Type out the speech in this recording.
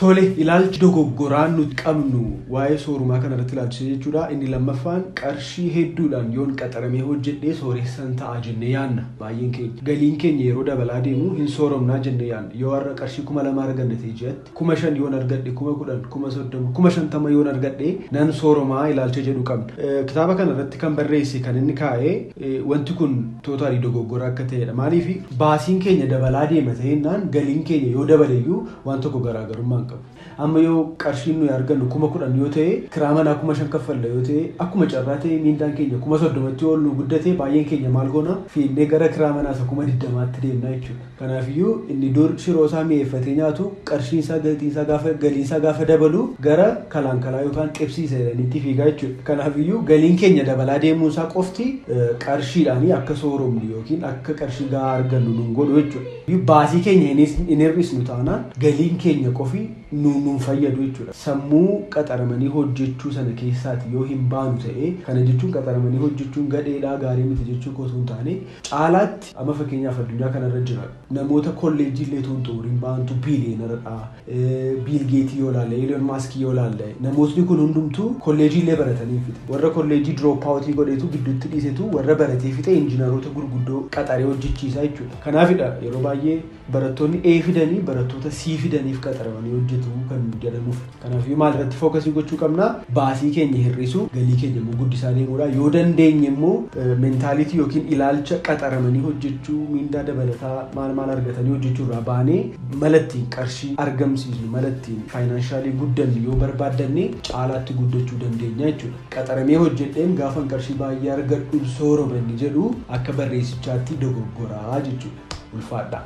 Tole ilaalchi dogoggoraan nuti qabnu waa'ee soorumaa kana irratti ilaalchisee jechuudha. Inni lammaffaan qarshii hedduudhaan yoon qaxaramee hojjedhee sooressan ta'a jennee yaadna. Baay'een keenya galiin keenya yeroo dabalaa deemu hin sooromnaa jennee yaadna. Yoo har'a qarshii 2,000 arganne ta'e jetti 5,000 yoon argadhe 10,000 10,30 10,50 yoon argadhe nan sooromaa ilaalcha jedhu qabna. Kitaaba kana irratti kan barreesse kan inni kaa'ee wanti kun tootaalii dogoggora akka ta'edha. Maaliif baasiin keenya dabalaa deema ta'ennaan galiin keenya yoo dabaleyyuu waan tokko garaagarummaa amma yoo qarshiin nuyi argannu 10,000 yoo ta'e kiraa manaa 5,000 kaffalla yoo ta'e akkuma carraa ta'e miindaan keenya 30,000tti ol nu guddate baay'een keenya maal goona fiinnee gara kiraa manaa 20,000tti deemna jechuudha. Kanaafiyyuu inni dur shiroo isaa mi'eeffatee nyaatu qarshiin isaa galiin isaa gaafa dabalu gara kalaankalaa yookaan qibsiisa jedhaniitti fiigaa jechuudha. Kanaafiyyuu galiin keenya dabalaa deemuun isaa qofti qarshiidhaanii akka sooromnu yookiin akka qarshii gahaa argannu nun godhu jechuudha. Baasii keenya hin hir'isnu taanaan galiin keenya qofi nuun fayyadu jechuudha. Sammuu qaxaramanii hojjechuu sana keessaati yoo hin baanu ta'e kana jechuun qaxaramanii hojjechuun gadheedhaa gaarii miti jechuu osoo hin taane caalaatti amma fakkeenyaaf addunyaa kanarra jira namoota kolleejjii illee tuun baantu biiliyeenaradha. Biil Geetii yoo laalle Eloon Maaskii yoo laalle namootni kun hundumtuu kolleejjii illee baratanii fixe warra kolleejjii drop out godheetu gidduutti dhiisetu warra baratee fixe injiinaroota gurguddoo qaxaree hojjechiisaa jechuudha. Kanaafidha yeroo baay'ee barattoonni A fidanii barattoota C fidaniif qaxaramanii hojjetu kan jedhamuuf. Kanaafuu maal irratti fookasii gochuu qabna? Baasii keenya hir'isuu, galii keenya immoo guddisaa deemuudha. Yoo dandeenye immoo mentaalitii yookiin ilaalcha qaxaramanii hojjechuu, miindaa dabalataa maal argatanii hojjechuu irraa baanee malattiin qarshii argamsiisnu, malattiin faayinaanshaaliin guddannu yoo barbaaddanne caalaatti guddachuu dandeenya jechuudha. Qaxaramee hojjedheen gaafan qarshii baay'ee argadhu sooromanni jedhu akka barreessichaatti dogoggoraa jechuudha. Ulfaadha.